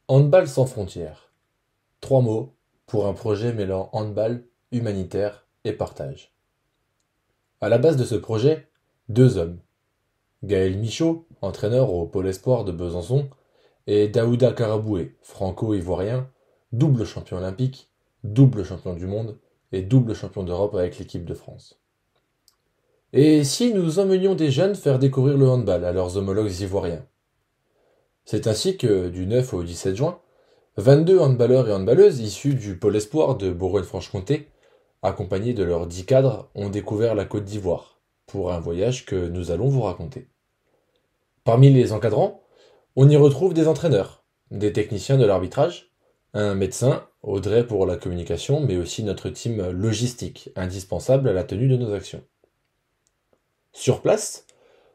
Handball sans frontières. Trois mots pour un projet mêlant handball, humanitaire et partage. À la base de ce projet, deux hommes. Gaël Michaud, entraîneur au Pôle Espoir de Besançon, et Daouda Karaboué, franco-ivoirien, double champion olympique, double champion du monde et double champion d'Europe avec l'équipe de France. Et si nous emmenions des jeunes faire découvrir le handball à leurs homologues ivoiriens? C'est ainsi que, du 9 au 17 juin, 22 handballeurs et handballeuses issus du Pôle Espoir de Bourgogne-Franche-Comté, accompagnés de leurs 10 cadres, ont découvert la Côte d'Ivoire, pour un voyage que nous allons vous raconter. Parmi les encadrants, on y retrouve des entraîneurs, des techniciens de l'arbitrage, un médecin, Audrey pour la communication, mais aussi notre team logistique, indispensable à la tenue de nos actions. Sur place,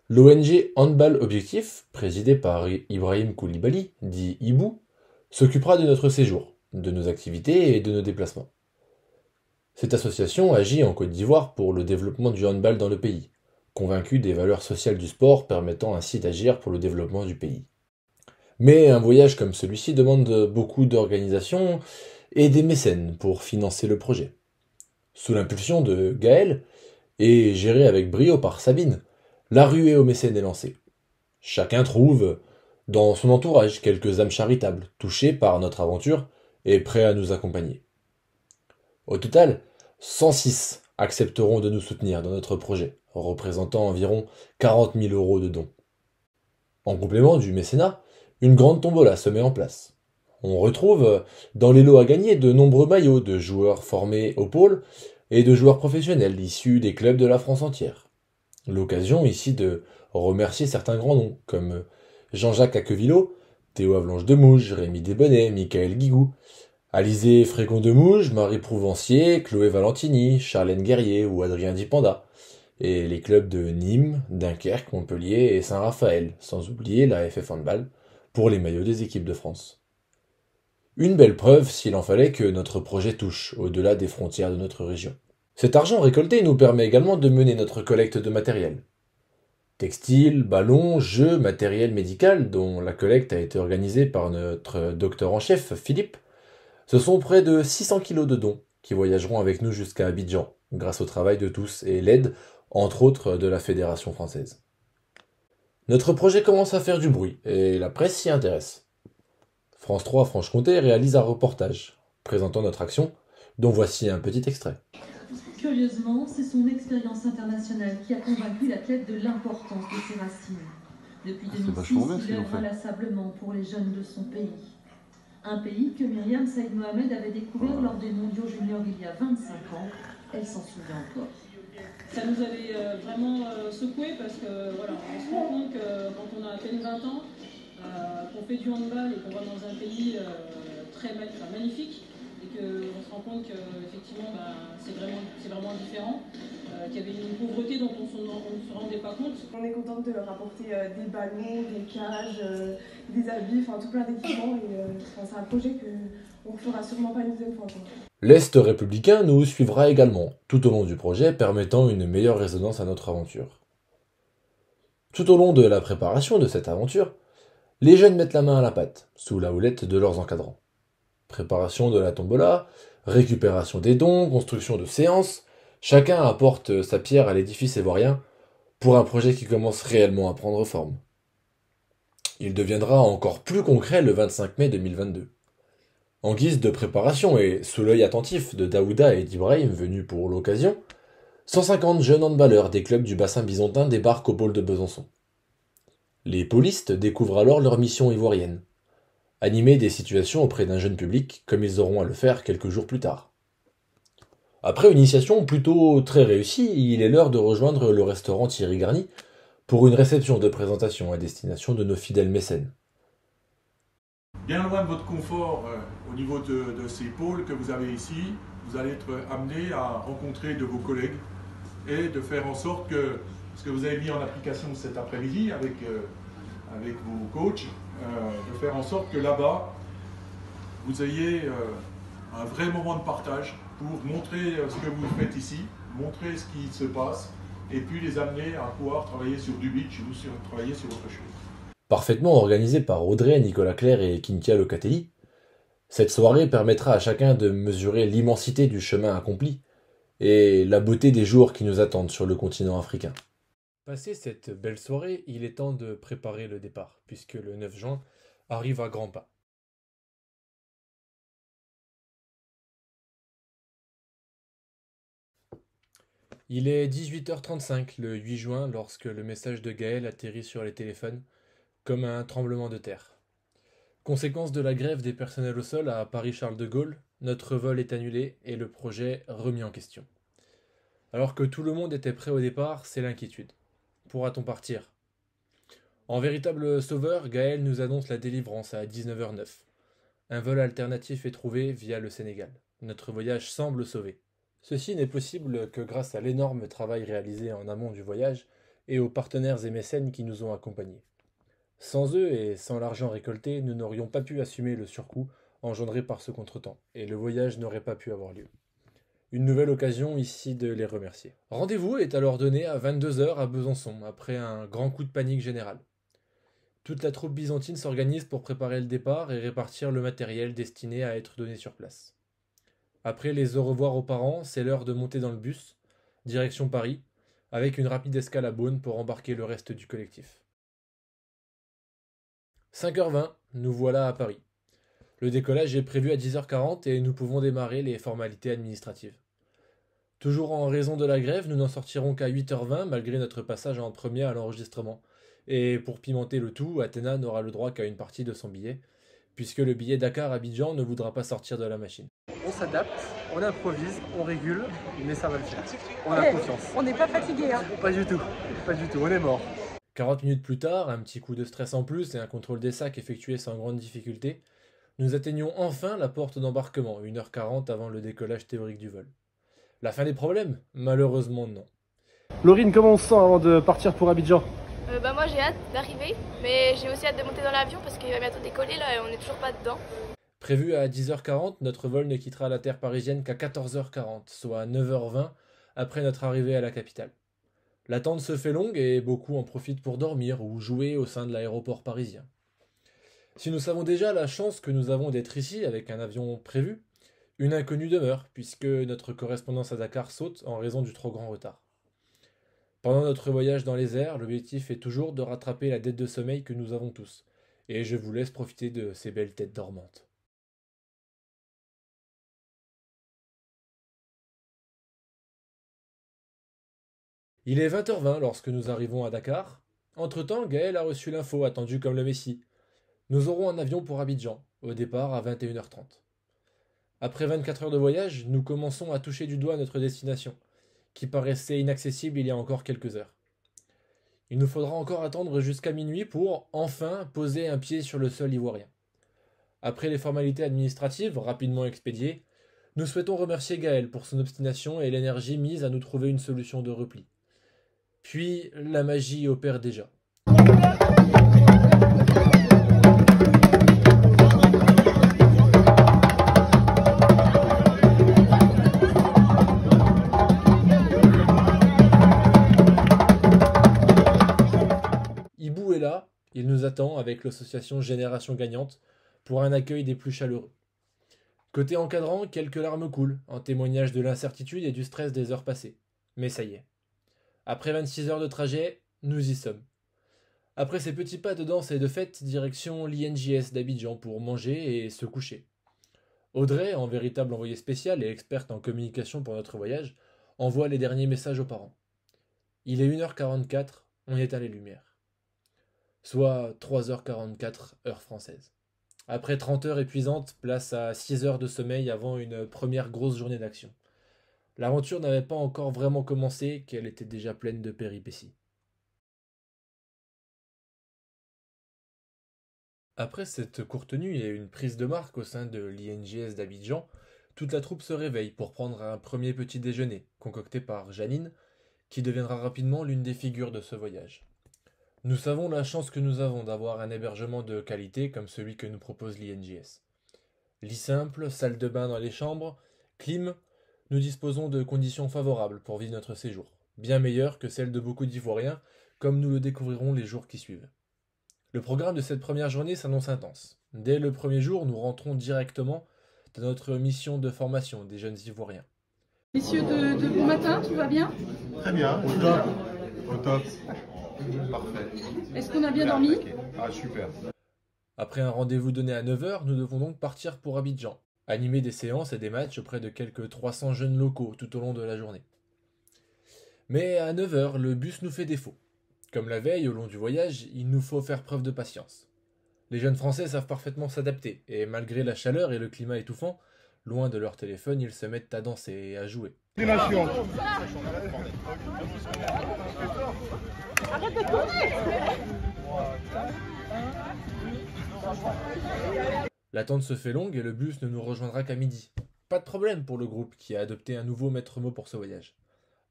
l'ONG Handball Objectif, présidée par Ibrahim Koulibaly, dit Ibou, s'occupera de notre séjour, de nos activités et de nos déplacements. Cette association agit en Côte d'Ivoire pour le développement du handball dans le pays, convaincue des valeurs sociales du sport permettant ainsi d'agir pour le développement du pays. Mais un voyage comme celui-ci demande beaucoup d'organisation et des mécènes pour financer le projet. Sous l'impulsion de Gaël, et géré avec brio par Sabine, la ruée aux mécènes est lancée. Chacun trouve, dans son entourage, quelques âmes charitables, touchées par notre aventure et prêts à nous accompagner. Au total, 106 accepteront de nous soutenir dans notre projet, représentant environ 40 000 euros de dons. En complément du mécénat, une grande tombola se met en place. On retrouve dans les lots à gagner de nombreux maillots de joueurs formés au pôle et de joueurs professionnels issus des clubs de la France entière. L'occasion ici de remercier certains grands noms, comme Jean-Jacques Aquevillo, Théo Avalanche de Mouge, Rémi Desbonnets, Michael Guigou, Alizé Frégon de Mouge, Marie Prouvancier, Chloé Valentini, Charlène Guerrier ou Adrien Dipanda, et les clubs de Nîmes, Dunkerque, Montpellier et Saint-Raphaël, sans oublier la FF Handball, pour les maillots des équipes de France. Une belle preuve, s'il en fallait, que notre projet touche au-delà des frontières de notre région. Cet argent récolté nous permet également de mener notre collecte de matériel. Textiles, ballons, jeux, matériel médical, dont la collecte a été organisée par notre docteur en chef, Philippe. Ce sont près de 600 kilos de dons qui voyageront avec nous jusqu'à Abidjan, grâce au travail de tous et l'aide, entre autres, de la Fédération française. Notre projet commence à faire du bruit, et la presse s'y intéresse. France 3 Franche-Comté réalise un reportage présentant notre action, dont voici un petit extrait. Curieusement, c'est son expérience internationale qui a convaincu l'athlète de l'importance de ses racines. Depuis 2006, il œuvre inlassablement pour les jeunes de son pays. Un pays que Myriam Saïd Mohamed avait découvert lors des mondiaux juniors il y a 25 ans. Elle s'en souvient encore. Ça nous avait vraiment secoué parce que voilà, on se rend compte que quand on a à peine 20 ans, qu'on fait du handball et qu'on va dans un pays magnifique et qu'on se rend compte qu'effectivement c'est vraiment différent, qu'il y avait une pauvreté dont on ne se rendait pas compte. On est contente de leur apporter des ballons, des cages, des habits, enfin tout plein d'équipements et c'est un projet qu'on ne fera sûrement pas une deuxième fois. L'Est républicain nous suivra également, tout au long du projet, permettant une meilleure résonance à notre aventure. Tout au long de la préparation de cette aventure, les jeunes mettent la main à la pâte, sous la houlette de leurs encadrants. Préparation de la tombola, récupération des dons, construction de séances, chacun apporte sa pierre à l'édifice ivoirien pour un projet qui commence réellement à prendre forme. Il deviendra encore plus concret le 25 mai 2022. En guise de préparation et sous l'œil attentif de Daouda et d'Ibrahim venus pour l'occasion, 150 jeunes handballeurs des clubs du bassin byzantin débarquent au pôle de Besançon. Les pôlistes découvrent alors leur mission ivoirienne, animer des situations auprès d'un jeune public comme ils auront à le faire quelques jours plus tard. Après une initiation plutôt très réussie, il est l'heure de rejoindre le restaurant Thierry Garni pour une réception de présentation à destination de nos fidèles mécènes. Bien loin de votre confort au niveau de ces pôles que vous avez ici, vous allez être amené à rencontrer de vos collègues et de faire en sorte que ce que vous avez mis en application cet après-midi avec vos coachs, de faire en sorte que là-bas, vous ayez un vrai moment de partage pour montrer ce que vous faites ici, montrer ce qui se passe et puis les amener à pouvoir travailler sur du beach ou travailler sur autre chose. Parfaitement organisée par Audrey, Nicolas Clerc et Kintia Locatelli, cette soirée permettra à chacun de mesurer l'immensité du chemin accompli et la beauté des jours qui nous attendent sur le continent africain. Passé cette belle soirée, il est temps de préparer le départ, puisque le 9 juin arrive à grands pas. Il est 18h35 le 8 juin lorsque le message de Gaël atterrit sur les téléphones comme un tremblement de terre. Conséquence de la grève des personnels au sol à Paris-Charles de Gaulle, notre vol est annulé et le projet remis en question. Alors que tout le monde était prêt au départ, c'est l'inquiétude. Pourra-t-on partir ? En véritable sauveur, Gaël nous annonce la délivrance à 19h09. Un vol alternatif est trouvé via le Sénégal. Notre voyage semble sauvé. Ceci n'est possible que grâce à l'énorme travail réalisé en amont du voyage et aux partenaires et mécènes qui nous ont accompagnés. Sans eux et sans l'argent récolté, nous n'aurions pas pu assumer le surcoût engendré par ce contretemps, et le voyage n'aurait pas pu avoir lieu. Une nouvelle occasion ici de les remercier. Rendez-vous est alors donné à 22h à Besançon, après un grand coup de panique général. Toute la troupe byzantine s'organise pour préparer le départ et répartir le matériel destiné à être donné sur place. Après les au revoir aux parents, c'est l'heure de monter dans le bus, direction Paris, avec une rapide escale à Beaune pour embarquer le reste du collectif. 5h20, nous voilà à Paris. Le décollage est prévu à 10h40 et nous pouvons démarrer les formalités administratives. Toujours en raison de la grève, nous n'en sortirons qu'à 8h20 malgré notre passage en premier à l'enregistrement. Et pour pimenter le tout, Athéna n'aura le droit qu'à une partie de son billet, puisque le billet Dakar-Abidjan ne voudra pas sortir de la machine. On s'adapte, on improvise, on régule, mais ça va le faire. On a confiance. On n'est pas fatigué, hein. Pas du tout, on est mort. 40 minutes plus tard, un petit coup de stress en plus et un contrôle des sacs effectué sans grande difficulté, nous atteignons enfin la porte d'embarquement, 1h40 avant le décollage théorique du vol. La fin des problèmes ? Malheureusement non. Laurine, comment on se sent avant de partir pour Abidjan ? Moi j'ai hâte d'arriver, mais j'ai aussi hâte de monter dans l'avion parce qu'il va bientôt décoller là et on n'est toujours pas dedans. Prévu à 10h40, notre vol ne quittera la terre parisienne qu'à 14h40, soit 9h20 après notre arrivée à la capitale. L'attente se fait longue et beaucoup en profitent pour dormir ou jouer au sein de l'aéroport parisien. Si nous savons déjà la chance que nous avons d'être ici avec un avion prévu, une inconnue demeure puisque notre correspondance à Dakar saute en raison du trop grand retard. Pendant notre voyage dans les airs, l'objectif est toujours de rattraper la dette de sommeil que nous avons tous, et je vous laisse profiter de ces belles têtes dormantes. Il est 20h20 lorsque nous arrivons à Dakar. Entre-temps, Gaël a reçu l'info attendue comme le Messie. Nous aurons un avion pour Abidjan, au départ à 21h30. Après 24 heures de voyage, nous commençons à toucher du doigt notre destination, qui paraissait inaccessible il y a encore quelques heures. Il nous faudra encore attendre jusqu'à minuit pour, enfin, poser un pied sur le sol ivoirien. Après les formalités administratives, rapidement expédiées, nous souhaitons remercier Gaël pour son obstination et l'énergie mise à nous trouver une solution de repli. Puis, la magie opère déjà. Ibou est là, il nous attend avec l'association Génération Gagnante pour un accueil des plus chaleureux. Côté encadrant, quelques larmes coulent, en témoignage de l'incertitude et du stress des heures passées. Mais ça y est. Après 26 heures de trajet, nous y sommes. Après ces petits pas de danse et de fête, direction l'INJS d'Abidjan pour manger et se coucher. Audrey, en véritable envoyée spéciale et experte en communication pour notre voyage, envoie les derniers messages aux parents. Il est 1h44, on éteint les lumières. Soit 3h44 heure française. Après 30 heures épuisantes, place à 6 heures de sommeil avant une première grosse journée d'action. L'aventure n'avait pas encore vraiment commencé, qu'elle était déjà pleine de péripéties. Après cette courte nuit et une prise de marque au sein de l'INJS d'Abidjan, toute la troupe se réveille pour prendre un premier petit déjeuner, concocté par Janine, qui deviendra rapidement l'une des figures de ce voyage. Nous savons la chance que nous avons d'avoir un hébergement de qualité comme celui que nous propose l'INJS. Lit simple, salle de bain dans les chambres, clim, nous disposons de conditions favorables pour vivre notre séjour, bien meilleures que celles de beaucoup d'Ivoiriens, comme nous le découvrirons les jours qui suivent. Le programme de cette première journée s'annonce intense. Dès le premier jour, nous rentrons directement dans notre mission de formation des jeunes Ivoiriens. Messieurs, de bon matin, tout va bien? Très bien, au top. Au top. Parfait. Est-ce qu'on a bien dormi? Ah, super. Après un rendez-vous donné à 9 h, nous devons donc partir pour Abidjan, animer des séances et des matchs auprès de quelques 300 jeunes locaux tout au long de la journée. Mais à 9 h, le bus nous fait défaut. Comme la veille, au long du voyage, il nous faut faire preuve de patience. Les jeunes Français savent parfaitement s'adapter, et malgré la chaleur et le climat étouffant, loin de leur téléphone, ils se mettent à danser et à jouer. Arrête de tourner! L'attente se fait longue et le bus ne nous rejoindra qu'à midi. Pas de problème pour le groupe qui a adopté un nouveau maître mot pour ce voyage.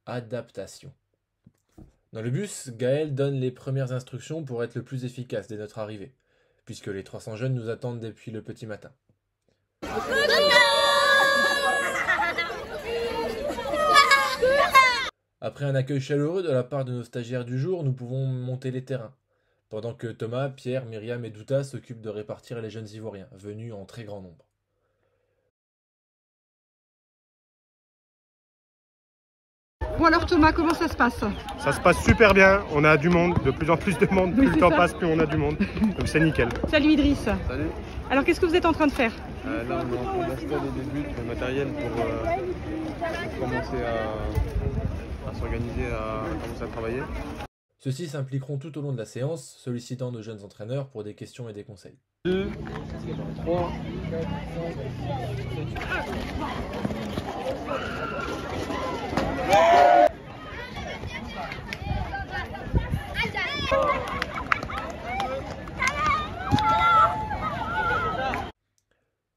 Adaptation. Dans le bus, Gaël donne les premières instructions pour être le plus efficace dès notre arrivée, puisque les 300 jeunes nous attendent depuis le petit matin. Après un accueil chaleureux de la part de nos stagiaires du jour, nous pouvons monter les terrains, pendant que Thomas, Pierre, Myriam et Douta s'occupent de répartir les jeunes Ivoiriens, venus en très grand nombre. Bon alors Thomas, comment ça se passe? Ça se passe super bien, on a du monde, de plus en plus de monde, plus le temps passe, plus on a du monde, donc c'est nickel. Salut Idriss. Salut. Alors qu'est-ce que vous êtes en train de faire? Là on est en train d'installer des buts, le matériel pour commencer à s'organiser, à commencer à travailler. Ceux-ci s'impliqueront tout au long de la séance, sollicitant de jeunes entraîneurs pour des questions et des conseils. 2, 3, 4, 5, 6.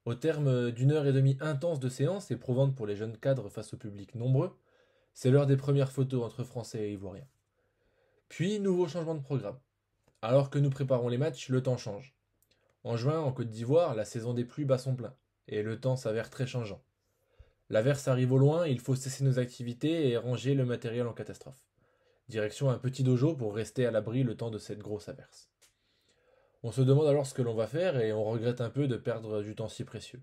Au terme d'une heure et demie intense de séance, éprouvante pour les jeunes cadres face au public nombreux, c'est l'heure des premières photos entre Français et Ivoiriens. Puis, nouveau changement de programme. Alors que nous préparons les matchs, le temps change. En juin, en Côte d'Ivoire, la saison des pluies bat son plein, et le temps s'avère très changeant. L'averse arrive au loin, il faut cesser nos activités et ranger le matériel en catastrophe. Direction un petit dojo pour rester à l'abri le temps de cette grosse averse. On se demande alors ce que l'on va faire et on regrette un peu de perdre du temps si précieux.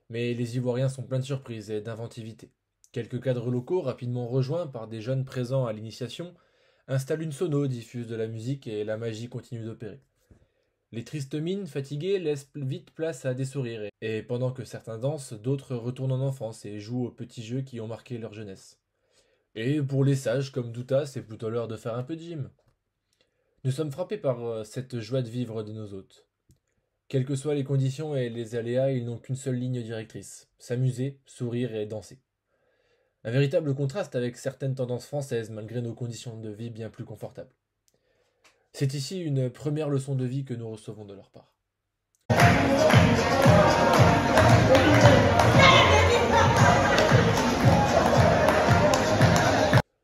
Mais les Ivoiriens sont pleins de surprises et d'inventivité. Quelques cadres locaux, rapidement rejoints par des jeunes présents à l'initiation, installent une sono, diffusent de la musique et la magie continue d'opérer. Les tristes mines, fatiguées, laissent vite place à des sourires, et pendant que certains dansent, d'autres retournent en enfance et jouent aux petits jeux qui ont marqué leur jeunesse. Et pour les sages comme Douta, c'est plutôt l'heure de faire un peu de gym. Nous sommes frappés par cette joie de vivre de nos hôtes. Quelles que soient les conditions et les aléas, ils n'ont qu'une seule ligne directrice, s'amuser, sourire et danser. Un véritable contraste avec certaines tendances françaises malgré nos conditions de vie bien plus confortables. C'est ici une première leçon de vie que nous recevons de leur part.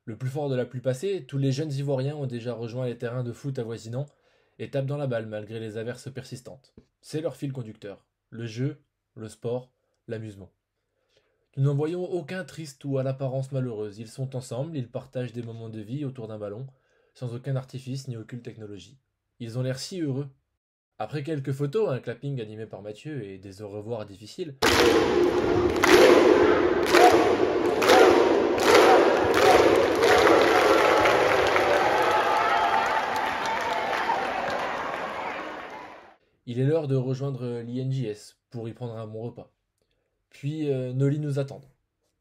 Le plus fort de la pluie passée, tous les jeunes Ivoiriens ont déjà rejoint les terrains de foot avoisinants et tapent dans la balle malgré les averses persistantes. C'est leur fil conducteur, le jeu, le sport, l'amusement. Nous n'en voyons aucun triste ou à l'apparence malheureuse. Ils sont ensemble, ils partagent des moments de vie autour d'un ballon, sans aucun artifice ni aucune technologie. Ils ont l'air si heureux. Après quelques photos, un clapping animé par Mathieu et des au revoir difficiles, il est l'heure de rejoindre l'INJS pour y prendre un bon repas. Puis nos lits nous attendent.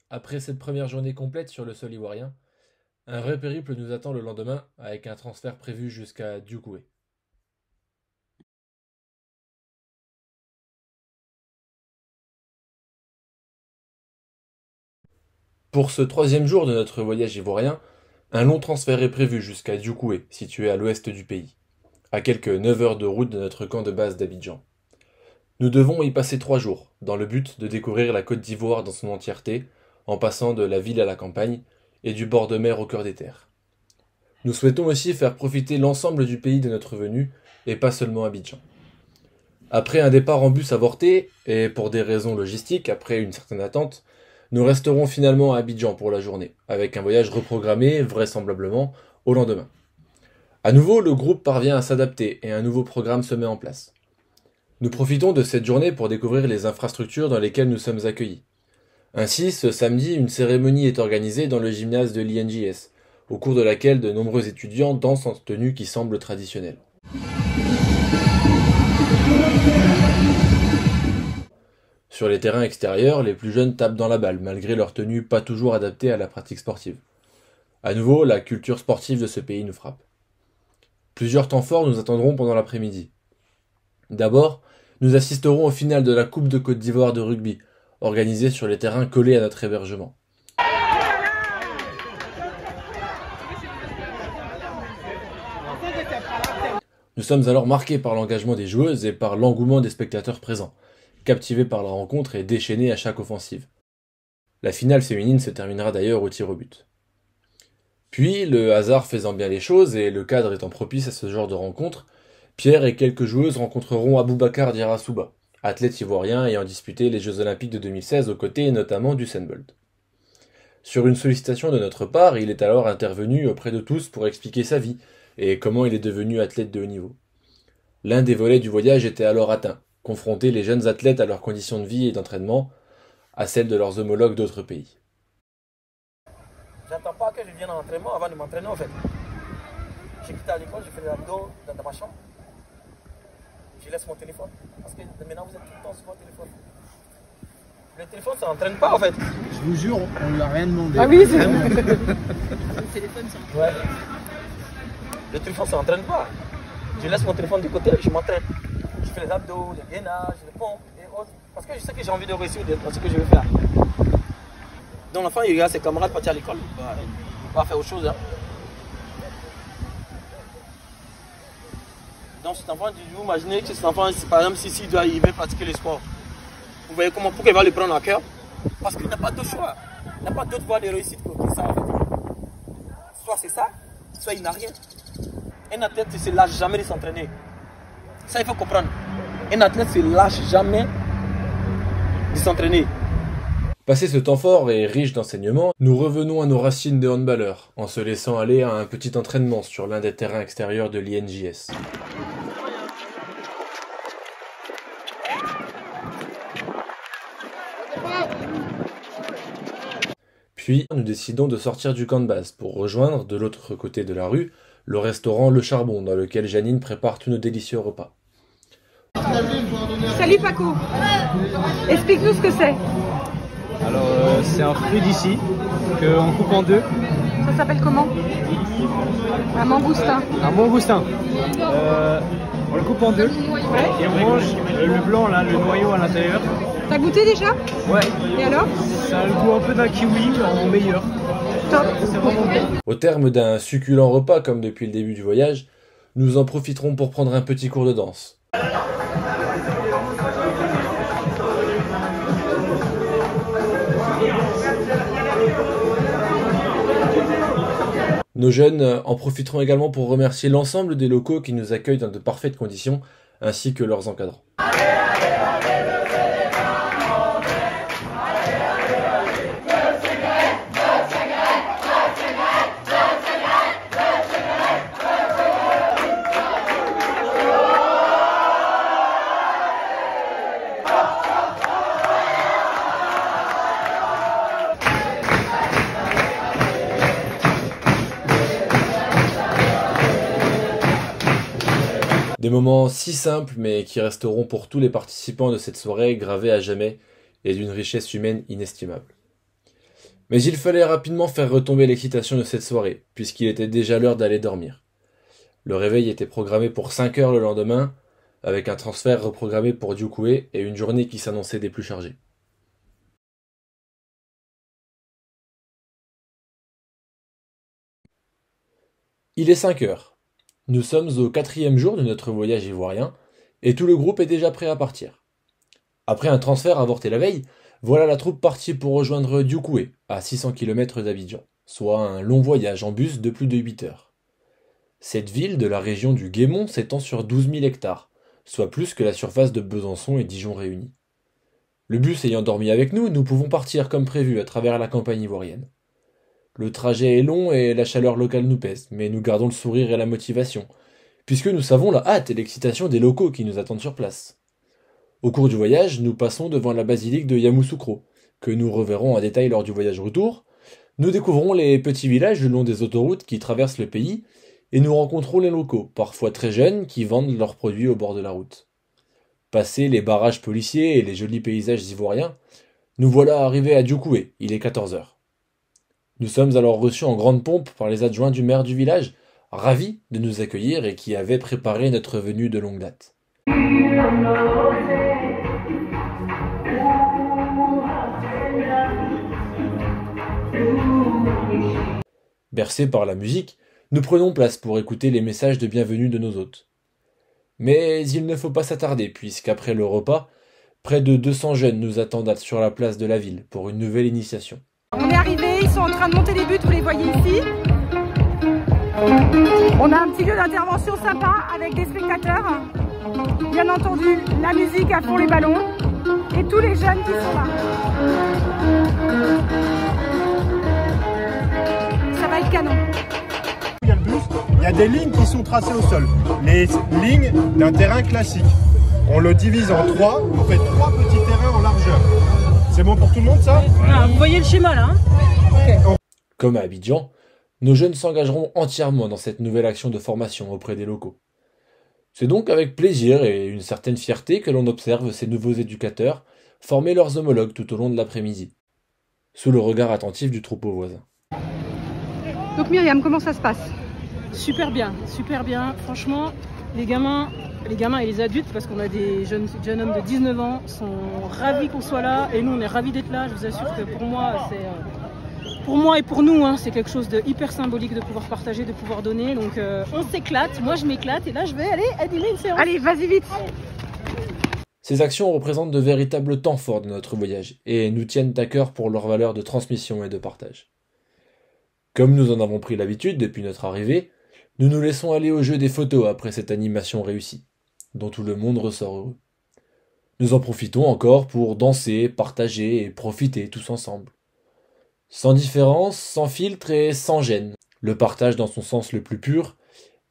Après cette première journée complète sur le sol ivoirien, un vrai périple nous attend le lendemain avec un transfert prévu jusqu'à Djoukoué. Pour ce troisième jour de notre voyage ivoirien, un long transfert est prévu jusqu'à Djoukoué, situé à l'ouest du pays, à quelques 9 heures de route de notre camp de base d'Abidjan. Nous devons y passer 3 jours, dans le but de découvrir la Côte d'Ivoire dans son entièreté, en passant de la ville à la campagne et du bord de mer au cœur des terres. Nous souhaitons aussi faire profiter l'ensemble du pays de notre venue, et pas seulement Abidjan. Après un départ en bus avorté, et pour des raisons logistiques, après une certaine attente, nous resterons finalement à Abidjan pour la journée, avec un voyage reprogrammé, vraisemblablement, au lendemain. À nouveau, le groupe parvient à s'adapter et un nouveau programme se met en place. Nous profitons de cette journée pour découvrir les infrastructures dans lesquelles nous sommes accueillis. Ainsi, ce samedi, une cérémonie est organisée dans le gymnase de l'INJS, au cours de laquelle de nombreux étudiants dansent en tenue qui semble traditionnelle. Sur les terrains extérieurs, les plus jeunes tapent dans la balle, malgré leur tenue pas toujours adaptée à la pratique sportive. À nouveau, la culture sportive de ce pays nous frappe. Plusieurs temps forts nous attendront pendant l'après-midi. D'abord, nous assisterons au final de la Coupe de Côte d'Ivoire de rugby, organisée sur les terrains collés à notre hébergement. Nous sommes alors marqués par l'engagement des joueuses et par l'engouement des spectateurs présents, captivés par la rencontre et déchaînés à chaque offensive. La finale féminine se terminera d'ailleurs au tir au but. Puis, le hasard faisant bien les choses et le cadre étant propice à ce genre de rencontre, Pierre et quelques joueuses rencontreront Aboubacar Diarra-Souba, athlète ivoirien ayant disputé les Jeux Olympiques de 2016 aux côtés notamment d'Usain Bolt. Sur une sollicitation de notre part, il est alors intervenu auprès de tous pour expliquer sa vie et comment il est devenu athlète de haut niveau. L'un des volets du voyage était alors atteint, confronter les jeunes athlètes à leurs conditions de vie et d'entraînement, à celles de leurs homologues d'autres pays. J'attends pas que je vienne en entraînement avant de m'entraîner en fait. J'ai quitté à l'école, je fais des abdos dans ma chambre. Je laisse mon téléphone. Parce que maintenant vous êtes tout le temps sur votre téléphone. Le téléphone ça n'entraîne pas en fait. Je vous jure, on lui a rien demandé. Ah oui, c'est vrai. Le téléphone ça. Ouais. Le téléphone ça n'entraîne pas. Je laisse mon téléphone de côté, je m'entraîne. Je fais les abdos, les gainages, les pompes et autres. Parce que je sais que j'ai envie de réussir dans ce que je veux faire. Donc l'enfant il regarde ses camarades partir à l'école, il va faire autre chose. Hein. Donc cet enfant, vous imaginez que cet enfant, par exemple, si il veut pratiquer le sport, vous voyez pourquoi il va le prendre à cœur? Parce qu'il n'a pas d'autre choix, il n'a pas d'autre voie de réussite que ça en fait. Soit c'est ça, soit il n'a rien. Un athlète ne se lâche jamais de s'entraîner. Ça il faut comprendre. Un athlète ne se lâche jamais de s'entraîner. Passé ce temps fort et riche d'enseignements, nous revenons à nos racines de handballeurs, en se laissant aller à un petit entraînement sur l'un des terrains extérieurs de l'INJS. Puis, nous décidons de sortir du camp de base pour rejoindre, de l'autre côté de la rue, le restaurant Le Charbon, dans lequel Janine prépare tous nos délicieux repas. Salut Paco. Explique-nous ce que c'est. Alors c'est un fruit d'ici qu'on coupe en deux. Ça s'appelle comment? Un mangoustin. Un mangoustin. On le coupe en deux et on mange le blanc là, le noyau à l'intérieur. T'as goûté déjà? Ouais. Et alors? Ça a le goût un peu d'un kiwi en meilleur. Top. C'est vraiment bon. Au terme d'un succulent repas comme depuis le début du voyage, nous en profiterons pour prendre un petit cours de danse. Nos jeunes en profiteront également pour remercier l'ensemble des locaux qui nous accueillent dans de parfaites conditions, ainsi que leurs encadrants. Des moments si simples mais qui resteront pour tous les participants de cette soirée gravés à jamais et d'une richesse humaine inestimable. Mais il fallait rapidement faire retomber l'excitation de cette soirée, puisqu'il était déjà l'heure d'aller dormir. Le réveil était programmé pour 5 heures le lendemain, avec un transfert reprogrammé pour Dioukoé et une journée qui s'annonçait des plus chargées. Il est 5 heures. Nous sommes au 4e jour de notre voyage ivoirien, et tout le groupe est déjà prêt à partir. Après un transfert avorté la veille, voilà la troupe partie pour rejoindre Dioukoé, à 600 km d'Abidjan, soit un long voyage en bus de plus de 8 heures. Cette ville de la région du Guémont s'étend sur 12 000 hectares, soit plus que la surface de Besançon et Dijon réunis. Le bus ayant dormi avec nous, nous pouvons partir comme prévu à travers la campagne ivoirienne. Le trajet est long et la chaleur locale nous pèse, mais nous gardons le sourire et la motivation, puisque nous savons la hâte et l'excitation des locaux qui nous attendent sur place. Au cours du voyage, nous passons devant la basilique de Yamoussoukro, que nous reverrons en détail lors du voyage retour. Nous découvrons les petits villages le long des autoroutes qui traversent le pays, et nous rencontrons les locaux, parfois très jeunes, qui vendent leurs produits au bord de la route. Passés les barrages policiers et les jolis paysages ivoiriens, nous voilà arrivés à Djoukoué, il est 14h. Nous sommes alors reçus en grande pompe par les adjoints du maire du village, ravis de nous accueillir et qui avaient préparé notre venue de longue date. Bercés par la musique, nous prenons place pour écouter les messages de bienvenue de nos hôtes. Mais il ne faut pas s'attarder, puisqu'après le repas, près de 200 jeunes nous attendent sur la place de la ville pour une nouvelle initiation. On est arrivés, ils sont en train de monter les buts, vous les voyez ici. On a un petit lieu d'intervention sympa avec des spectateurs. Bien entendu, la musique à fond, les ballons et tous les jeunes qui sont là. Ça va être canon. Il y a le bus, il y a des lignes qui sont tracées au sol. Les lignes d'un terrain classique. On le divise en trois, on fait 3 petits terrains en largeur. C'est bon pour tout le monde ça? Vous voyez le schéma là, hein? Okay. Comme à Abidjan, nos jeunes s'engageront entièrement dans cette nouvelle action de formation auprès des locaux. C'est donc avec plaisir et une certaine fierté que l'on observe ces nouveaux éducateurs former leurs homologues tout au long de l'après-midi, sous le regard attentif du troupeau voisin. Donc Myriam, comment ça se passe? Super bien, franchement, les gamins et les adultes, parce qu'on a des jeunes hommes de 19 ans, sont ravis qu'on soit là, et nous on est ravis d'être là. Je vous assure que pour moi et pour nous, hein, c'est quelque chose de hyper symbolique de pouvoir partager, de pouvoir donner, donc on s'éclate, moi je m'éclate, et là je vais aller animer une séance. Allez, vas-y vite. Ces actions représentent de véritables temps forts de notre voyage, et nous tiennent à cœur pour leur valeur de transmission et de partage. Comme nous en avons pris l'habitude depuis notre arrivée, nous nous laissons aller au jeu des photos après cette animation réussie, dont tout le monde ressort heureux. Nous en profitons encore pour danser, partager et profiter tous ensemble. Sans différence, sans filtre et sans gêne, le partage dans son sens le plus pur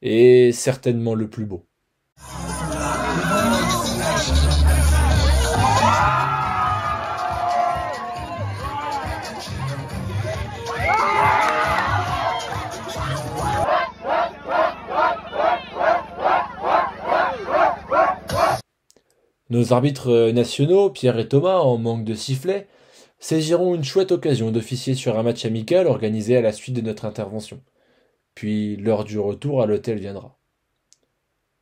est certainement le plus beau. Nos arbitres nationaux, Pierre et Thomas, en manque de sifflet, saisiront une chouette occasion d'officier sur un match amical organisé à la suite de notre intervention. Puis l'heure du retour à l'hôtel viendra.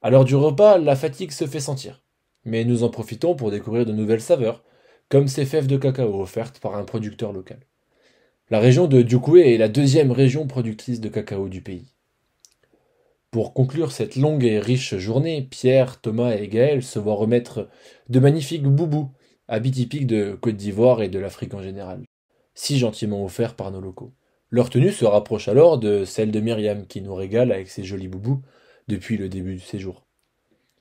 À l'heure du repas, la fatigue se fait sentir, mais nous en profitons pour découvrir de nouvelles saveurs, comme ces fèves de cacao offertes par un producteur local. La région de Djoukoué est la 2e région productrice de cacao du pays. Pour conclure cette longue et riche journée, Pierre, Thomas et Gaël se voient remettre de magnifiques boubous, habits typiques de Côte d'Ivoire et de l'Afrique en général, si gentiment offerts par nos locaux. Leur tenue se rapproche alors de celle de Myriam, qui nous régale avec ses jolis boubous depuis le début du séjour.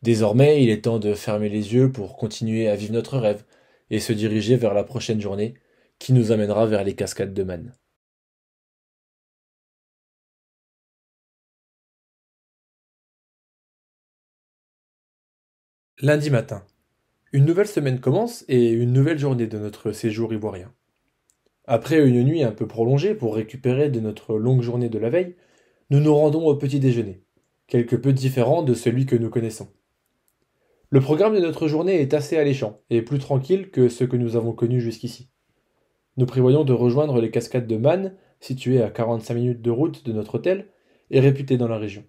Désormais, il est temps de fermer les yeux pour continuer à vivre notre rêve et se diriger vers la prochaine journée qui nous amènera vers les cascades de Man. Lundi matin. Une nouvelle semaine commence et une nouvelle journée de notre séjour ivoirien. Après une nuit un peu prolongée pour récupérer de notre longue journée de la veille, nous nous rendons au petit déjeuner, quelque peu différent de celui que nous connaissons. Le programme de notre journée est assez alléchant et plus tranquille que ce que nous avons connu jusqu'ici. Nous prévoyons de rejoindre les cascades de Man, situées à 45 minutes de route de notre hôtel et réputées dans la région.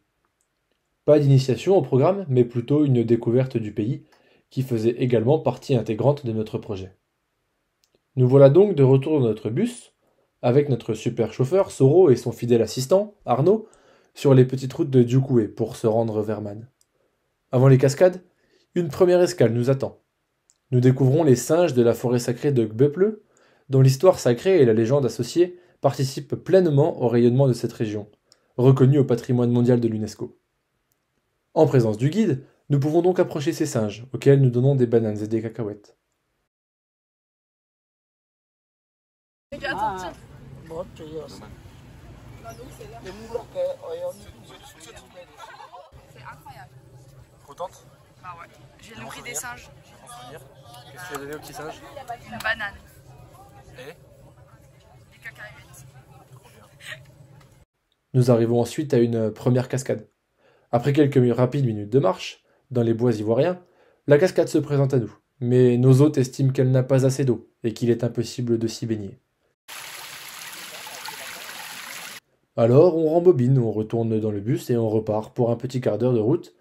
Pas d'initiation au programme, mais plutôt une découverte du pays, qui faisait également partie intégrante de notre projet. Nous voilà donc de retour dans notre bus, avec notre super chauffeur Soro et son fidèle assistant, Arnaud, sur les petites routes de Djoukoué pour se rendre vers Man. Avant les cascades, une première escale nous attend. Nous découvrons les singes de la forêt sacrée de Gbeuple, dont l'histoire sacrée et la légende associée participent pleinement au rayonnement de cette région, reconnue au patrimoine mondial de l'UNESCO. En présence du guide, nous pouvons donc approcher ces singes, auxquels nous donnons des bananes et des cacahuètes. C'est incroyable. Contente? Bah ouais. J'ai nourri des singes. Qu'est-ce que tu as donné aux petits singes? Une banane. Et Des cacahuètes. Nous arrivons ensuite à une première cascade. Après quelques rapides minutes de marche, dans les bois ivoiriens, la cascade se présente à nous, mais nos hôtes estiment qu'elle n'a pas assez d'eau et qu'il est impossible de s'y baigner. Alors on rembobine, on retourne dans le bus et on repart pour un petit quart d'heure de route,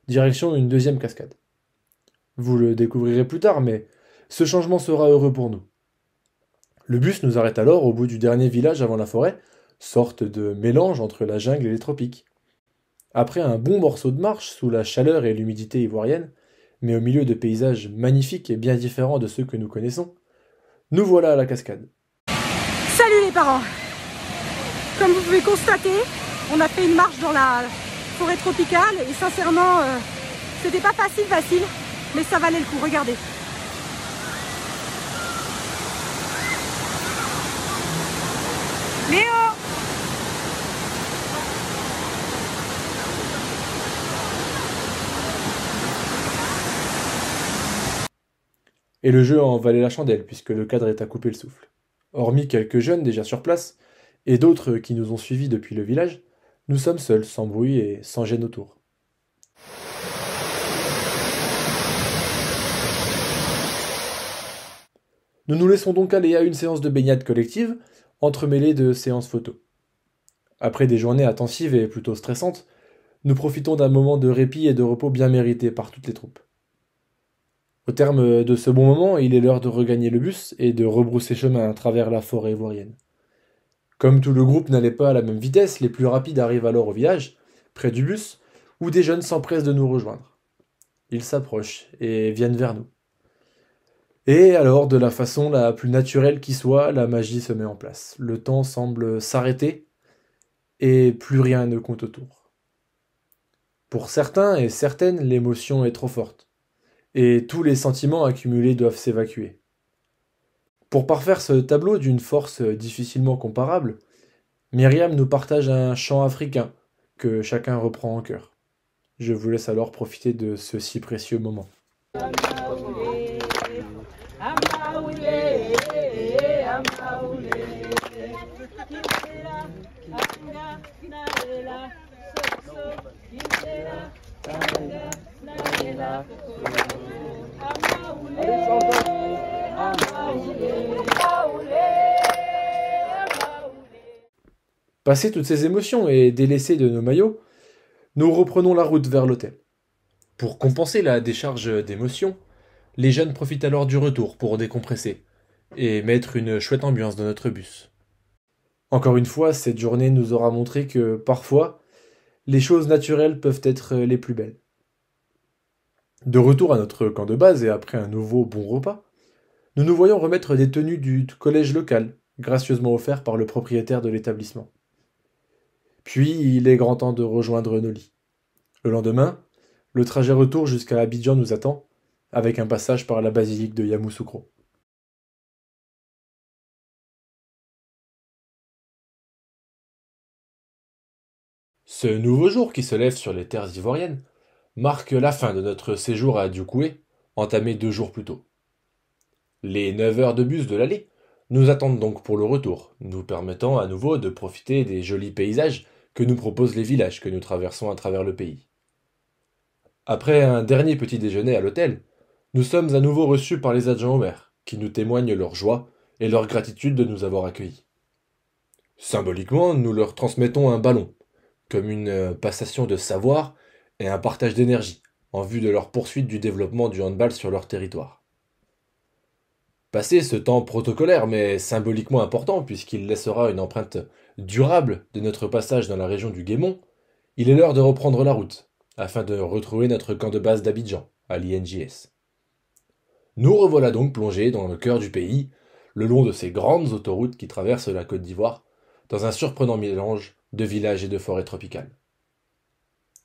direction une deuxième cascade. Vous le découvrirez plus tard, mais ce changement sera heureux pour nous. Le bus nous arrête alors au bout du dernier village avant la forêt, sorte de mélange entre la jungle et les tropiques. Après un bon morceau de marche sous la chaleur et l'humidité ivoirienne, mais au milieu de paysages magnifiques et bien différents de ceux que nous connaissons, nous voilà à la cascade. Salut les parents! Comme vous pouvez constater, on a fait une marche dans la forêt tropicale et sincèrement, c'était pas facile, mais ça valait le coup, regardez. Léo! Et le jeu en valait la chandelle, puisque le cadre est à couper le souffle. Hormis quelques jeunes déjà sur place, et d'autres qui nous ont suivis depuis le village, nous sommes seuls, sans bruit et sans gêne autour. Nous nous laissons donc aller à une séance de baignade collective, entremêlée de séances photos. Après des journées intensives et plutôt stressantes, nous profitons d'un moment de répit et de repos bien mérité par toutes les troupes. Au terme de ce bon moment, il est l'heure de regagner le bus et de rebrousser chemin à travers la forêt ivoirienne. Comme tout le groupe n'allait pas à la même vitesse, les plus rapides arrivent alors au village, près du bus, où des jeunes s'empressent de nous rejoindre. Ils s'approchent et viennent vers nous. Et alors, de la façon la plus naturelle qui soit, la magie se met en place. Le temps semble s'arrêter et plus rien ne compte autour. Pour certains et certaines, l'émotion est trop forte et tous les sentiments accumulés doivent s'évacuer. Pour parfaire ce tableau d'une force difficilement comparable, Myriam nous partage un chant africain que chacun reprend en chœur. Je vous laisse alors profiter de ce si précieux moment. Passé toutes ces émotions et délaissés de nos maillots, nous reprenons la route vers l'hôtel. Pour compenser la décharge d'émotions, les jeunes profitent alors du retour pour décompresser et mettre une chouette ambiance dans notre bus. Encore une fois, cette journée nous aura montré que, parfois, les choses naturelles peuvent être les plus belles. De retour à notre camp de base et après un nouveau bon repas, nous nous voyons remettre des tenues du collège local, gracieusement offert par le propriétaire de l'établissement. Puis, il est grand temps de rejoindre nos lits. Le lendemain, le trajet retour jusqu'à Abidjan nous attend, avec un passage par la basilique de Yamoussoukro. Ce nouveau jour qui se lève sur les terres ivoiriennes marque la fin de notre séjour à Dioukoue, entamé 2 jours plus tôt. Les 9 heures de bus de l'aller nous attendent donc pour le retour, nous permettant à nouveau de profiter des jolis paysages que nous proposent les villages que nous traversons à travers le pays. Après un dernier petit déjeuner à l'hôtel, nous sommes à nouveau reçus par les adjoints au maire, qui nous témoignent leur joie et leur gratitude de nous avoir accueillis. Symboliquement, nous leur transmettons un ballon, comme une passation de savoir et un partage d'énergie, en vue de leur poursuite du développement du handball sur leur territoire. Passé ce temps protocolaire mais symboliquement important puisqu'il laissera une empreinte durable de notre passage dans la région du Guémon, il est l'heure de reprendre la route, afin de retrouver notre camp de base d'Abidjan, à l'INJS. Nous revoilà donc plongés dans le cœur du pays, le long de ces grandes autoroutes qui traversent la Côte d'Ivoire, dans un surprenant mélange de villages et de forêts tropicales.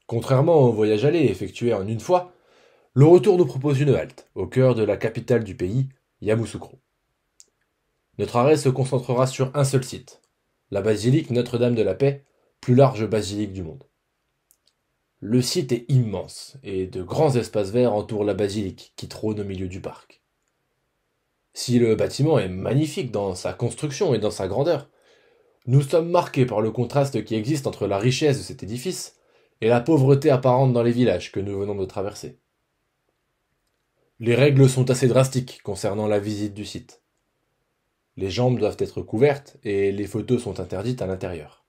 Contrairement au voyage aller effectué en une fois, le retour nous propose une halte, au cœur de la capitale du pays, Yamoussoukro. Notre arrêt se concentrera sur un seul site, la basilique Notre-Dame de la Paix, plus large basilique du monde. Le site est immense, et de grands espaces verts entourent la basilique, qui trône au milieu du parc. Si le bâtiment est magnifique dans sa construction et dans sa grandeur, nous sommes marqués par le contraste qui existe entre la richesse de cet édifice et la pauvreté apparente dans les villages que nous venons de traverser. Les règles sont assez drastiques concernant la visite du site. Les jambes doivent être couvertes et les photos sont interdites à l'intérieur.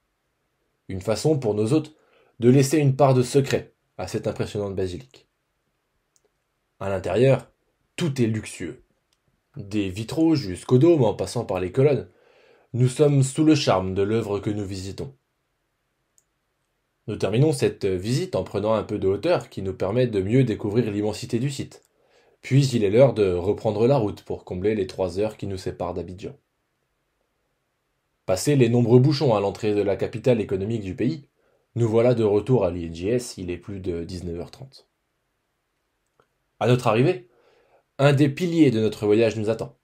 Une façon pour nos hôtes de laisser une part de secret à cette impressionnante basilique. À l'intérieur, tout est luxueux. Des vitraux jusqu'au dôme en passant par les colonnes, nous sommes sous le charme de l'œuvre que nous visitons. Nous terminons cette visite en prenant un peu de hauteur qui nous permet de mieux découvrir l'immensité du site. Puis il est l'heure de reprendre la route pour combler les 3 heures qui nous séparent d'Abidjan. Passés les nombreux bouchons à l'entrée de la capitale économique du pays, nous voilà de retour à l'INJS, il est plus de 19h30. À notre arrivée, un des piliers de notre voyage nous attend.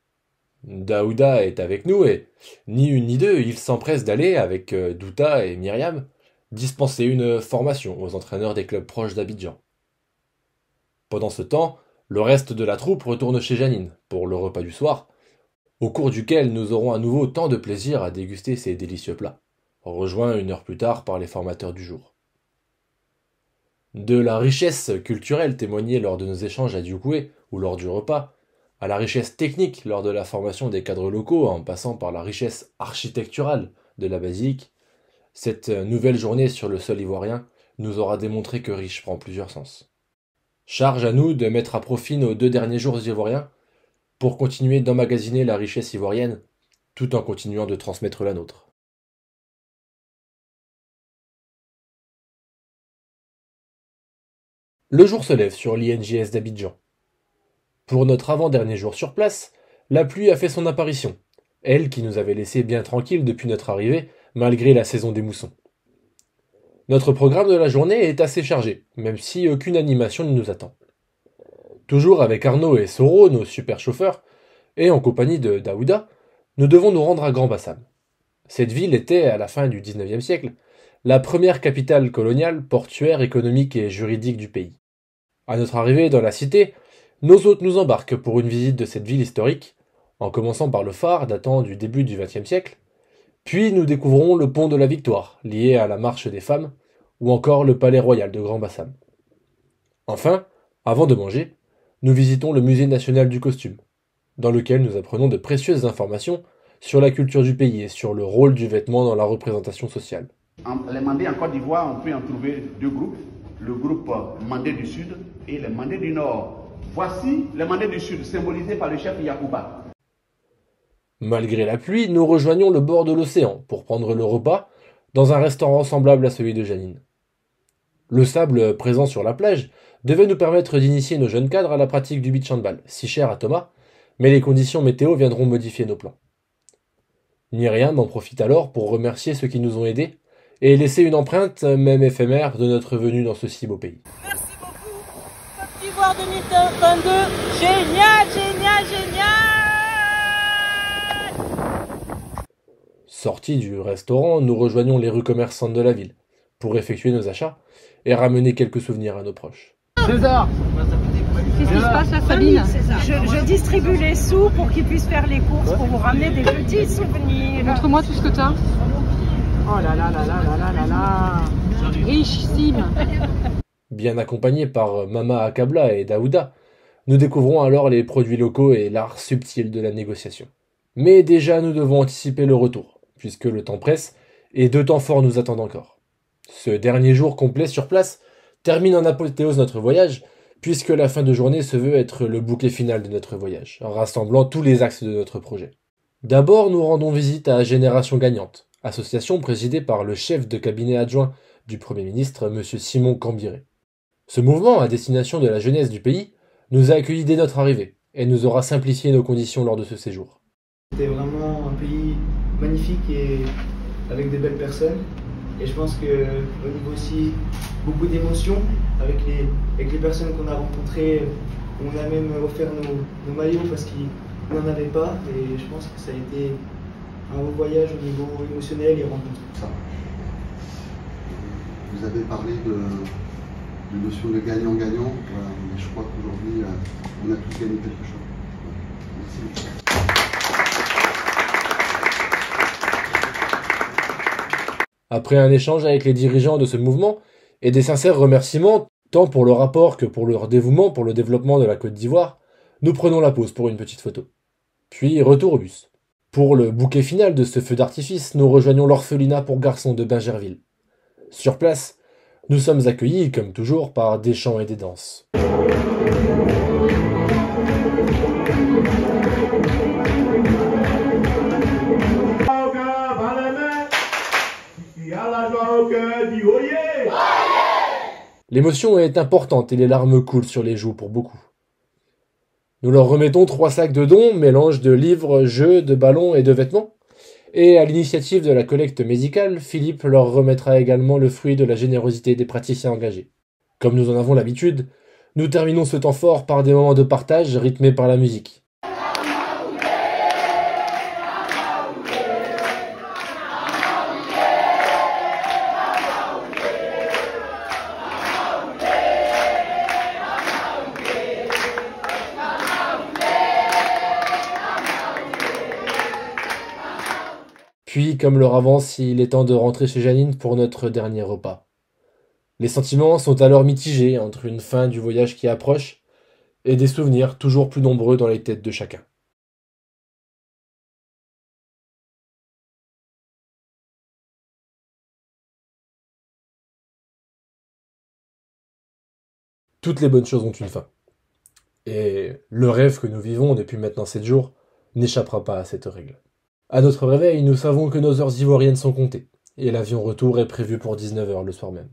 Daouda est avec nous et, ni une ni deux, il s'empresse d'aller, avec Douta et Myriam, dispenser une formation aux entraîneurs des clubs proches d'Abidjan. Pendant ce temps, le reste de la troupe retourne chez Janine pour le repas du soir, au cours duquel nous aurons à nouveau tant de plaisir à déguster ces délicieux plats, rejoints 1 heure plus tard par les formateurs du jour. De la richesse culturelle témoignée lors de nos échanges à Dioukwé ou lors du repas, à la richesse technique lors de la formation des cadres locaux en passant par la richesse architecturale de la basilique, cette nouvelle journée sur le sol ivoirien nous aura démontré que riche prend plusieurs sens. Charge à nous de mettre à profit nos 2 derniers jours ivoiriens pour continuer d'emmagasiner la richesse ivoirienne tout en continuant de transmettre la nôtre. Le jour se lève sur l'INJS d'Abidjan. Pour notre avant-dernier jour sur place, la pluie a fait son apparition, elle qui nous avait laissés bien tranquilles depuis notre arrivée, malgré la saison des moussons. Notre programme de la journée est assez chargé, même si aucune animation ne nous attend. Toujours avec Arnaud et Soro, nos super chauffeurs, et en compagnie de Daouda, nous devons nous rendre à Grand Bassam. Cette ville était, à la fin du XIXe siècle, la première capitale coloniale, portuaire, économique et juridique du pays. À notre arrivée dans la cité, nos hôtes nous embarquent pour une visite de cette ville historique, en commençant par le phare datant du début du XXe siècle, puis nous découvrons le pont de la Victoire, lié à la marche des femmes, ou encore le palais royal de Grand Bassam. Enfin, avant de manger, nous visitons le musée national du costume, dans lequel nous apprenons de précieuses informations sur la culture du pays et sur le rôle du vêtement dans la représentation sociale. Les Mandés en Côte d'Ivoire, on peut en trouver 2 groupes, le groupe Mandé du Sud et les Mandés du Nord. Voici les Mandés du Sud, symbolisés par le chef Yacouba. Malgré la pluie, nous rejoignons le bord de l'océan pour prendre le repas dans un restaurant semblable à celui de Janine. Le sable présent sur la plage devait nous permettre d'initier nos jeunes cadres à la pratique du beach handball, si cher à Thomas, mais les conditions météo viendront modifier nos plans. Myriam en profite alors pour remercier ceux qui nous ont aidés et laisser une empreinte, même éphémère, de notre venue dans ce si beau pays. Merci beaucoup, Côte d'Ivoire 2022, génial, génial, génial! Sortis du restaurant, nous rejoignons les rues commerçantes de la ville pour effectuer nos achats et ramener quelques souvenirs à nos proches. César, qu'est-ce qui se passe là, Sabine? Je distribue les sous pour qu'ils puissent faire les courses, pour vous ramener des petits souvenirs. Montre-moi tout ce que tu as. Oh là là là là là là là là. Richissime. Bien accompagnés par Mama Akabla et Daouda, nous découvrons alors les produits locaux et l'art subtil de la négociation. Mais déjà nous devons anticiper le retour, puisque le temps presse et 2 temps forts nous attendent encore. Ce dernier jour complet sur place termine en apothéose notre voyage, puisque la fin de journée se veut être le bouquet final de notre voyage, en rassemblant tous les axes de notre projet. D'abord, nous rendons visite à Génération Gagnante, association présidée par le chef de cabinet adjoint du Premier ministre, M. Simon Cambiré. Ce mouvement, à destination de la jeunesse du pays, nous a accueillis dès notre arrivée, et nous aura simplifié nos conditions lors de ce séjour. C'était vraiment un pays magnifique et avec de belles personnes. Et je pense qu'au niveau aussi, beaucoup d'émotions avec les personnes qu'on a rencontrées. On a même offert nos maillots parce qu'ils n'en avaient pas. Et je pense que ça a été beau voyage au niveau émotionnel et rencontre. Vous avez parlé de notion de gagnant-gagnant, voilà, mais je crois qu'aujourd'hui, on a tous gagné quelque chose. Merci. Après un échange avec les dirigeants de ce mouvement et des sincères remerciements, tant pour leur apport que pour leur dévouement pour le développement de la Côte d'Ivoire, nous prenons la pause pour une petite photo. Puis retour au bus. Pour le bouquet final de ce feu d'artifice, nous rejoignons l'orphelinat pour garçons de Bingerville. Sur place, nous sommes accueillis, comme toujours, par des chants et des danses. L'émotion est importante et les larmes coulent sur les joues pour beaucoup. Nous leur remettons 3 sacs de dons, mélange de livres, jeux, de ballons et de vêtements. Et à l'initiative de la collecte médicale, Philippe leur remettra également le fruit de la générosité des praticiens engagés. Comme nous en avons l'habitude, nous terminons ce temps fort par des moments de partage rythmés par la musique. Puis, comme l'heure avance, il est temps de rentrer chez Janine pour notre dernier repas. Les sentiments sont alors mitigés entre une fin du voyage qui approche et des souvenirs toujours plus nombreux dans les têtes de chacun. Toutes les bonnes choses ont une fin. Et le rêve que nous vivons depuis maintenant 7 jours n'échappera pas à cette règle. À notre réveil, nous savons que nos heures ivoiriennes sont comptées, et l'avion retour est prévu pour 19h le soir même.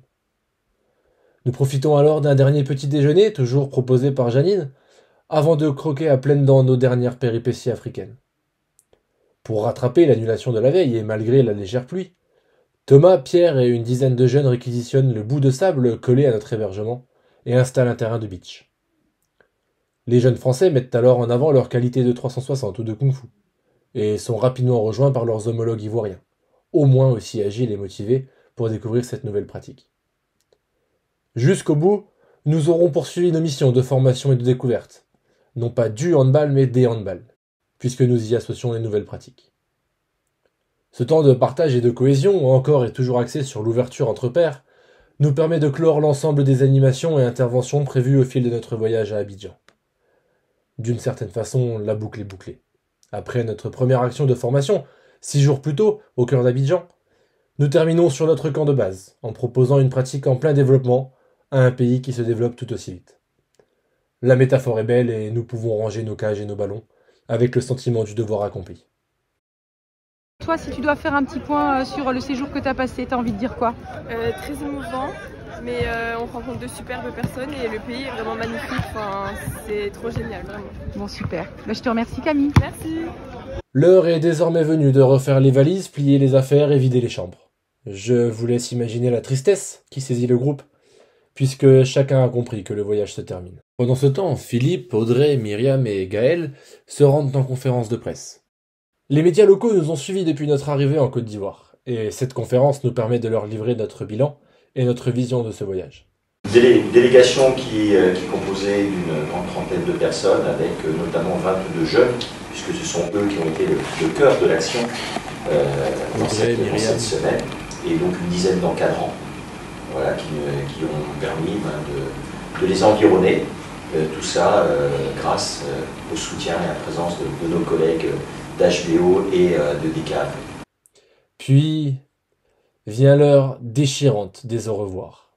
Nous profitons alors d'un dernier petit déjeuner, toujours proposé par Janine, avant de croquer à pleines dents nos dernières péripéties africaines. Pour rattraper l'annulation de la veille, et malgré la légère pluie, Thomas, Pierre et une dizaine de jeunes réquisitionnent le bout de sable collé à notre hébergement et installent un terrain de beach. Les jeunes Français mettent alors en avant leur qualité de 360 ou de kung-fu, et sont rapidement rejoints par leurs homologues ivoiriens, au moins aussi agiles et motivés pour découvrir cette nouvelle pratique. Jusqu'au bout, nous aurons poursuivi nos missions de formation et de découverte, non pas du handball mais des handballs, puisque nous y associons les nouvelles pratiques. Ce temps de partage et de cohésion, encore et toujours axé sur l'ouverture entre pairs, nous permet de clore l'ensemble des animations et interventions prévues au fil de notre voyage à Abidjan. D'une certaine façon, la boucle est bouclée. Après notre première action de formation, 6 jours plus tôt, au cœur d'Abidjan, nous terminons sur notre camp de base, en proposant une pratique en plein développement à un pays qui se développe tout aussi vite. La métaphore est belle et nous pouvons ranger nos cages et nos ballons, avec le sentiment du devoir accompli. Toi, si tu dois faire un petit point sur le séjour que tu as passé, tu as envie de dire quoi? Très émouvant, mais on rencontre de superbes personnes et le pays est vraiment magnifique, enfin, c'est trop génial, vraiment. Bon, super. Bah, je te remercie Camille. Merci. L'heure est désormais venue de refaire les valises, plier les affaires et vider les chambres. Je vous laisse imaginer la tristesse qui saisit le groupe, puisque chacun a compris que le voyage se termine. Pendant ce temps, Philippe, Audrey, Myriam et Gaël se rendent en conférence de presse. Les médias locaux nous ont suivis depuis notre arrivée en Côte d'Ivoire, et cette conférence nous permet de leur livrer notre bilan et notre vision de ce voyage. Une délégation qui est composée d'une grande trentaine de personnes, avec notamment 22 jeunes, puisque ce sont eux qui ont été le cœur de l'action dans cette semaine, et donc une dizaine d'encadrants, voilà, qui ont permis de les environner. Tout ça grâce au soutien et à la présence de nos collègues d'HBO et de DECAV. Puis vient l'heure déchirante des au revoir.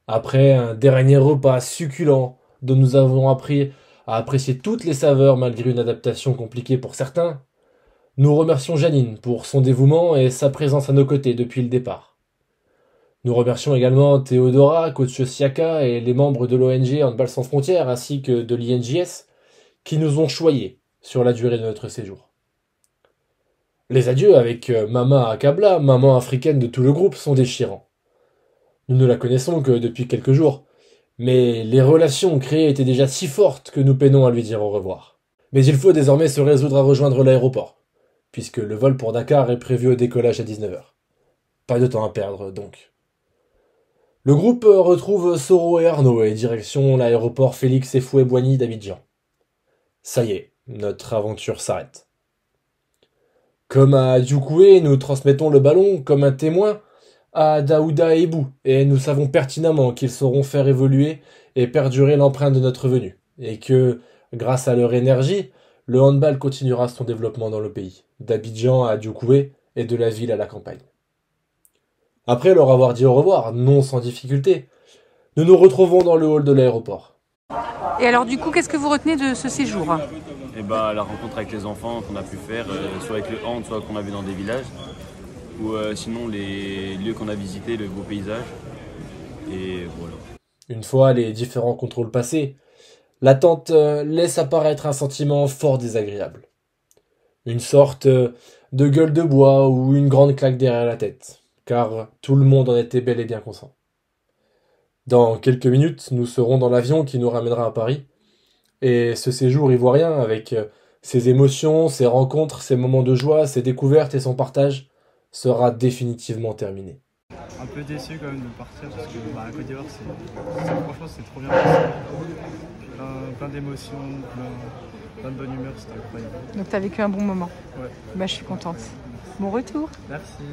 Après un dernier repas succulent dont nous avons appris à apprécier toutes les saveurs malgré une adaptation compliquée pour certains, nous remercions Janine pour son dévouement et sa présence à nos côtés depuis le départ. Nous remercions également Théodora, coach Siaka et les membres de l'ONG Handball Sans Frontières ainsi que de l'INJS qui nous ont choyés sur la durée de notre séjour. Les adieux avec Mama Akabla, maman africaine de tout le groupe, sont déchirants. Nous ne la connaissons que depuis quelques jours, mais les relations créées étaient déjà si fortes que nous peinons à lui dire au revoir. Mais il faut désormais se résoudre à rejoindre l'aéroport, puisque le vol pour Dakar est prévu au décollage à 19 h. Pas de temps à perdre, donc. Le groupe retrouve Soro et Arnaud et direction l'aéroport Félix Houphouët-Boigny d'Abidjan. Ça y est, notre aventure s'arrête. Comme à Djoukoué, nous transmettons le ballon comme un témoin à Daouda et Ibou, et nous savons pertinemment qu'ils sauront faire évoluer et perdurer l'empreinte de notre venue, et que, grâce à leur énergie, le handball continuera son développement dans le pays, d'Abidjan à Djoukoué et de la ville à la campagne. Après leur avoir dit au revoir, non sans difficulté, nous nous retrouvons dans le hall de l'aéroport. Et alors du coup, qu'est-ce que vous retenez de ce séjour? Et bah, la rencontre avec les enfants qu'on a pu faire, soit avec le hand, soit qu'on a vu dans des villages, ou sinon les lieux qu'on a visités, le beau paysage, et voilà. Une fois les différents contrôles passés, l'attente laisse apparaître un sentiment fort désagréable. Une sorte de gueule de bois ou une grande claque derrière la tête, car tout le monde en était bel et bien conscient. Dans quelques minutes, nous serons dans l'avion qui nous ramènera à Paris, et ce séjour ivoirien, avec ses émotions, ses rencontres, ses moments de joie, ses découvertes et son partage, sera définitivement terminé. Un peu déçu quand même de partir, parce que la Côte d'Ivoire, franchement c'est trop bien passé. Plein d'émotions, plein de bonne humeur, c'était incroyable. Donc tu as vécu un bon moment. Ouais. Bah, je suis contente. Bon retour. Merci.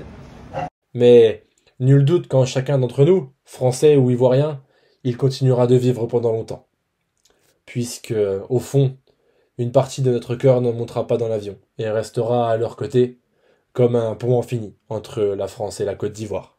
Mais nul doute qu'en chacun d'entre nous, français ou ivoiriens, il continuera de vivre pendant longtemps. Puisque, au fond, une partie de notre cœur ne montera pas dans l'avion et restera à leur côté comme un pont infini entre la France et la Côte d'Ivoire.